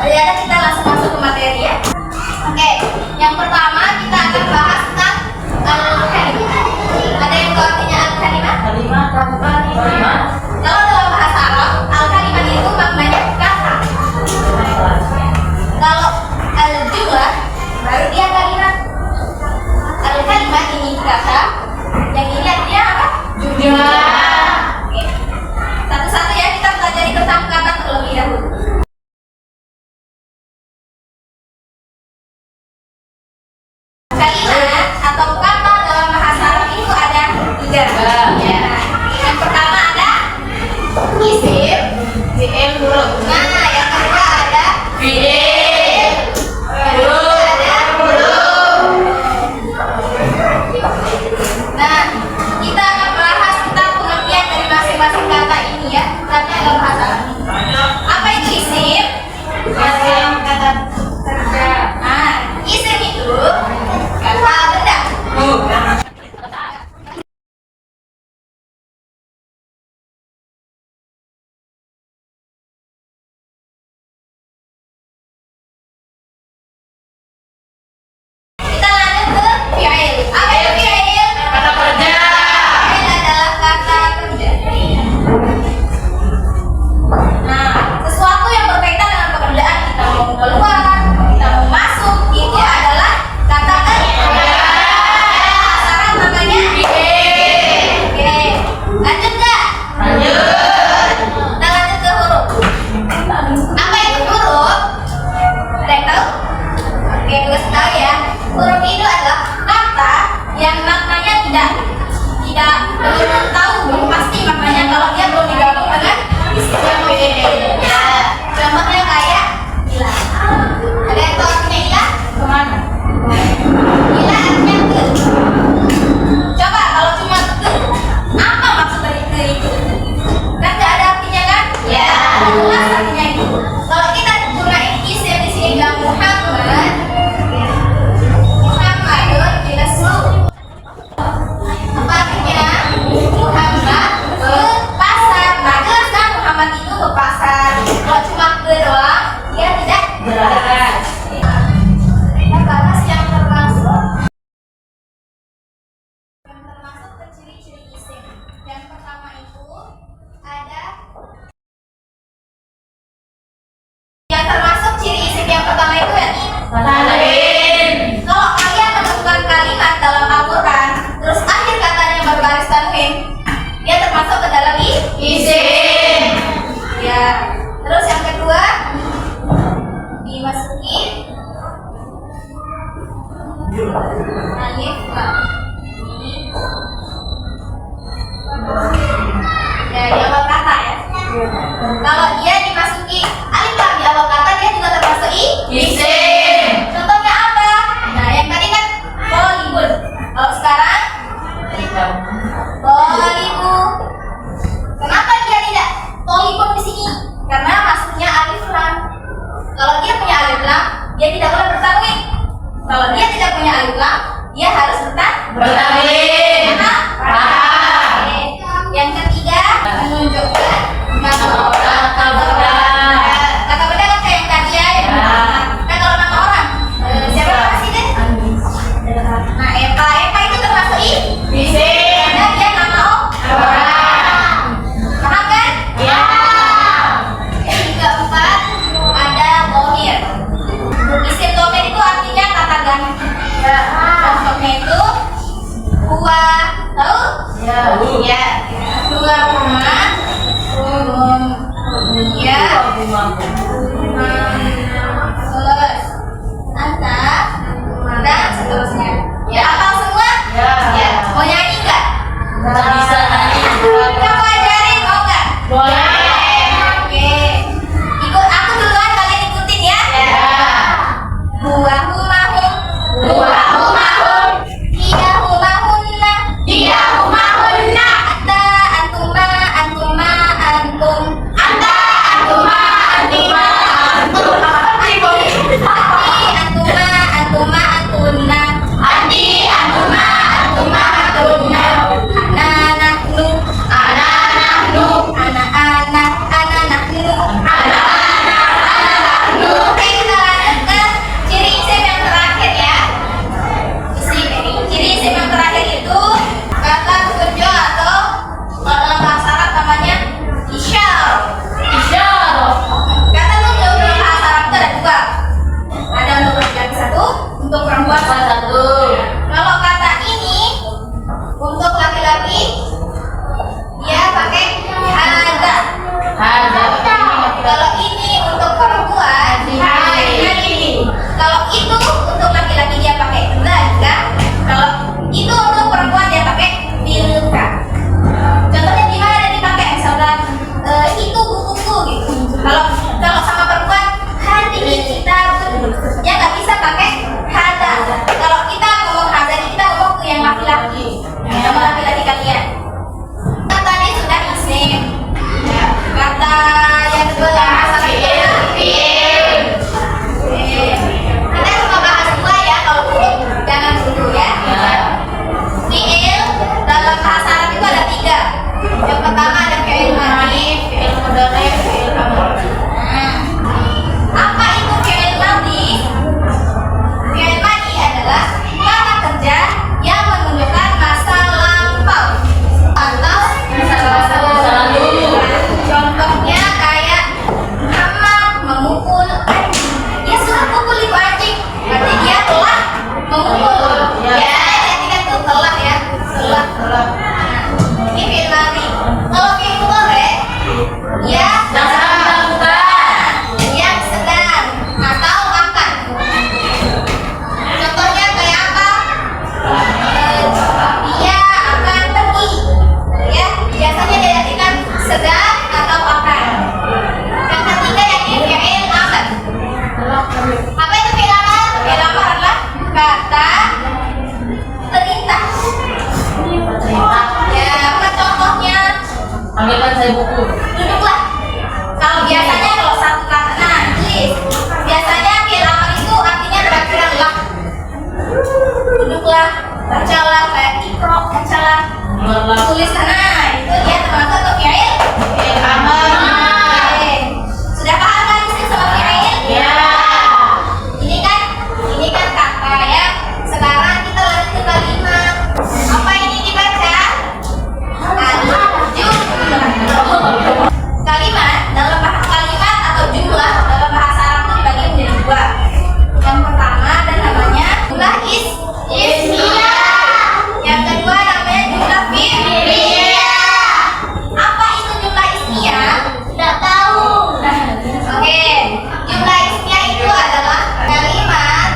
Ya, kita langsung masuk ke materi ya. Oke, yang pertama kita akan bahas tentang al-kalimah. Ada yang tahu artinya al-kalimah? Kalimat. Kalau dalam bahasa Arab, al-kalimah itu maknanya kata. Kalau al-jumlah baru dia kalimat. Al-kalimah ini kata, yang ini artinya apa? Jumlah. Oke. Satu-satu ya, kita pelajari tentang kata terlebih dahulu. Kalimat atau kata dalam bahasa Arab itu ada tiga. Ya. Yang pertama ada isim, huruf. Nah, yang kedua ada fi'il. Nah, kita akan bahas tentang pengertian dari masing-masing kata ini ya, katanya dalam bahasa Arab. Apa itu isim? Kata kerja. Nah, isim itu kata benda. Kita lanjut ke fi'il. Apa itu fi'il? Kata kerja. Fi'il adalah kata kerja. Nah, sesuatu yang berkaitan dengan pekerjaan, kita mau keluar, kita mau masuk, itu adalah kata kerja. Sekarang namanya fi'il. Oke, lanjut nggak? Lanjut. Kita lanjut ke huruf. Apa itu huruf? Ada yang tahu? Oke, gue kasih tahu ya. Huruf itu adalah kata yang maknanya belum tahu, belum pasti maknanya kalau dia belum digabung dengan isim yang berbeda. Ya, contohnya kayak gila. Ada yang tahu artinya gila? Kemana? Gila artinya ke. Coba kalau cuma ke, apa maksud dari ke itu? Kan nggak ada artinya kan? Ya, jelas artinya itu. Kalau kita gunain isim di sini bilang Muhammadun jelas semua. Apa artinya? Muhammad ke pasar. Nah, jelas kan Muhammad itu ke pasar. Kalau cuma ke doang, dia tidak Jelas. Kita bahas yang termasuk ke ciri-ciri isim. Yang pertama itu ada yang termasuk ciri isim yang pertama itu ya nih. Tanwin. Kalau kalian menemukan kalimat dalam Al-Quran, terus akhir katanya berbaris tanwin, dia termasuk ke dalam Isim. ya. Terus yang kedua dimasuki alif lam. Ya, di awal kata ya. Kalau dia dimasuki alif lam di awal kata, dia juga termasuk Isim. Contohnya apa? Nah, yang tadi kan tolibun. Kalau sekarang tolibu. Kenapa dia tidak tolibun di sini? Karena masuknya alif lam. Kalau dia punya alif lam, dia tidak boleh bertanwin. Kalau dia tidak punya alif lam, dia harus Bertanwin. Paham? Oke. Yang ketiga, menunjukkan nama orang. Kata benda kan kayak yang tadi ya. Kan kalau nama orang, siapa nama sih deh? Nah, Epa itu termasuk Isim. karena dia nama orang. Paham kan? Ya. Yang keempat ada domir. Isim domir itu artinya kata ganti. Contohnya itu huwa, tahu? Ya. Ya. Huwa rumah, ya. Terus anta dan seterusnya. Ya, hafal semua? Ya. Ya. Mau nyanyi nggak? Nggak bisa nyanyi. Kamu ajarin mau nggak? Boleh. Oke. Ikut aku duluan, kalian ikutin ya. Huwa humahum, Huwa humahum, hiya humahunna, dia humahunna, anta antuma antuma antum, anta antuma antuma tulis sana. Itu dia termasuk ke fi'il. Oke. Sudah paham kan isim sama fi'il? Ya. Ini kan kata ya. Sekarang kita lanjut ke kalimat. Apa ini dibaca? Al-jumlah. Kalimat kalimat atau jumlah dalam bahasa Arab itu dibagi menjadi dua. Yang pertama ada namanya jumlah ismiyah. Yang kedua namanya jumlah fi'liyah. Apa itu jumlah ismiyah? Tidak tahu. Oke, jumlah ismiyah itu adalah kalimat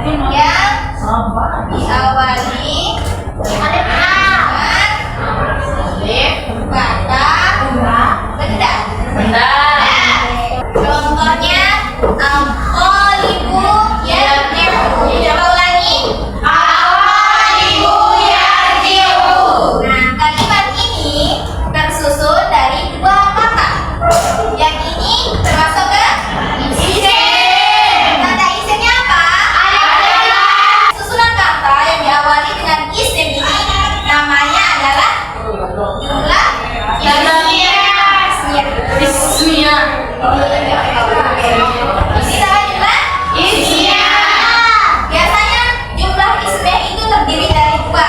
yang diawali Alif A. dengan kata benda. Benda. Contohnya al-qalibu yarji'u. Coba ulangi. Al-qalibu yarji'u. Nah, kalimat ini tersusun dari dua kata. Yang ini termasuk ke Isim. kata isimnya apa? Adalah. Susunan kata yang diawali dengan isim ini namanya adalah jumlah ismiyah. Bismillah. Ini nama jumlah Ismiyah. Biasanya jumlah ismiyah itu terdiri dari dua.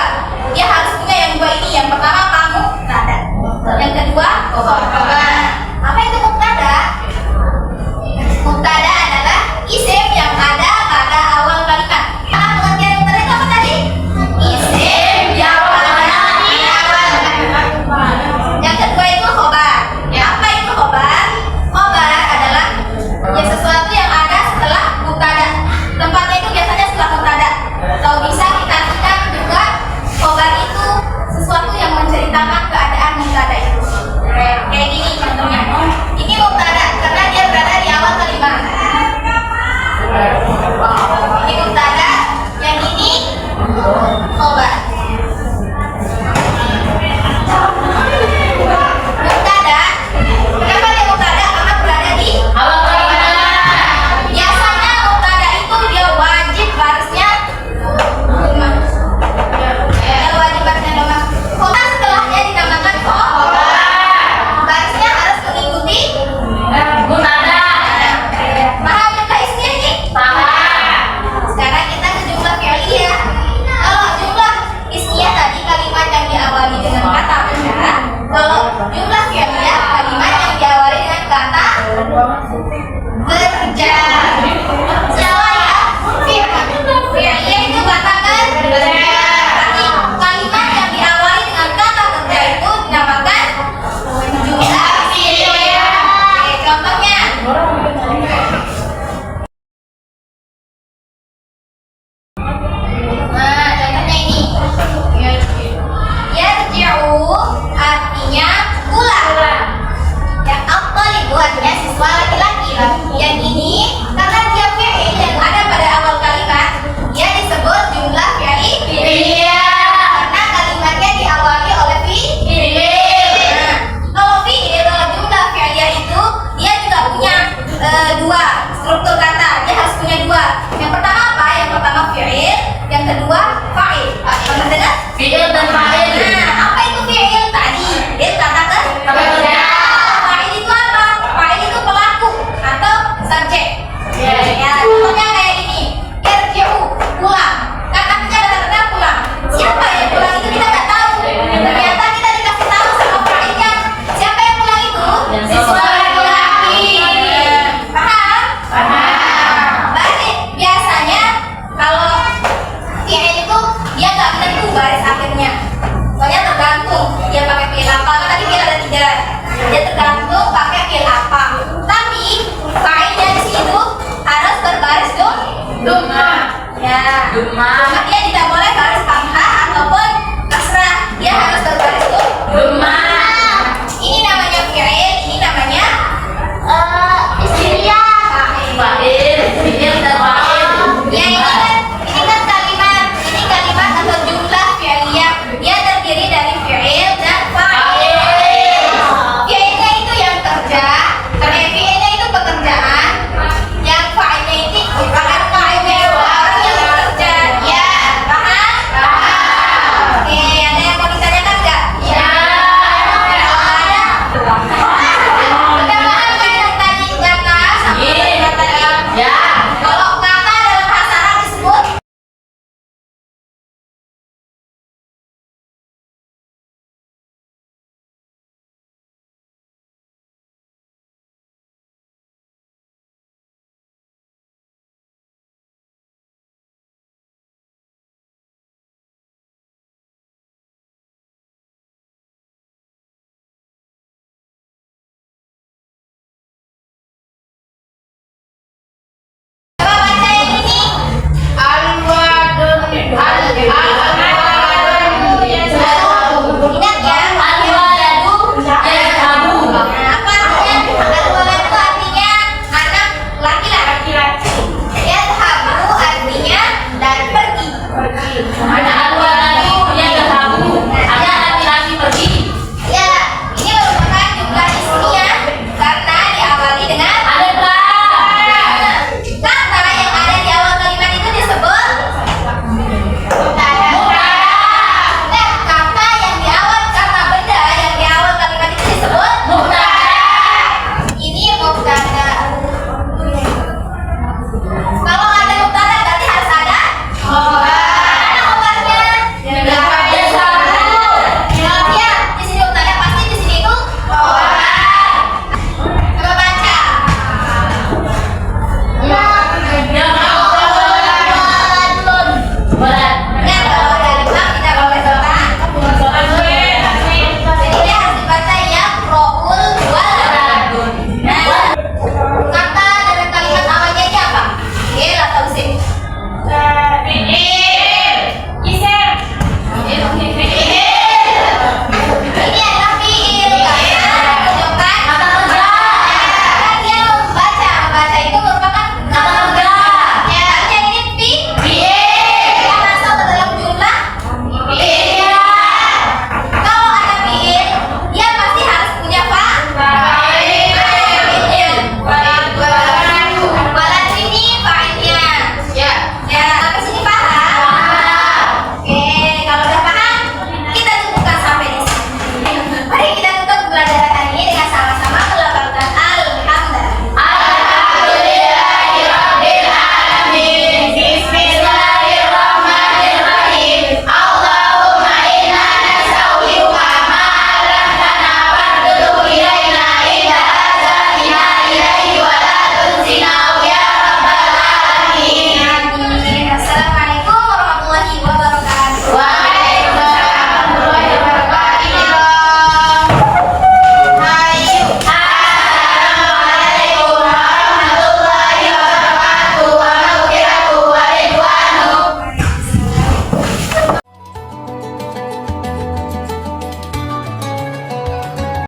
Dia harus punya yang dua ini. Yang pertama apa? Mubtada. Yang kedua khobar. Apa itu mubtada? Mubtada adalah isim yang ada pada awal kalimat. Pengertian mubtada itu apa tadi? Isim yang ada di awal kalimat. Yang kedua itu khobar. Apa itu khobar? Khobar adalah ya sesuatu yang ada setelah mubtada. Tempatnya itu biasanya setelah mubtada. Atau bisa kita artikan juga khobar itu sesuatu yang menceritakan keadaan mubtada itu. Kayak gini contohnya. Ini mubtada karena dia berada di awal kalimat. Ini mubtada, yang ini khobar. Mubtada, kenapa dia mubtada? Karena berada di Awal kalimat. biasanya mubtada itu dia wajib barisnya doma. Dia wajib barisnya doma. Khobar setelahnya dinamakan khobar. Barisnya harus mengikuti. Mubtada. Paham jumlah ismiyah ini? Paham. Sekarang kita ke jumlah fi'liyah. Kalau jumlah ismiyah tadi kalimat yang diawali dengan kata benda. Kalau jumlah fi'liyah kalimat yang diawali dengan kata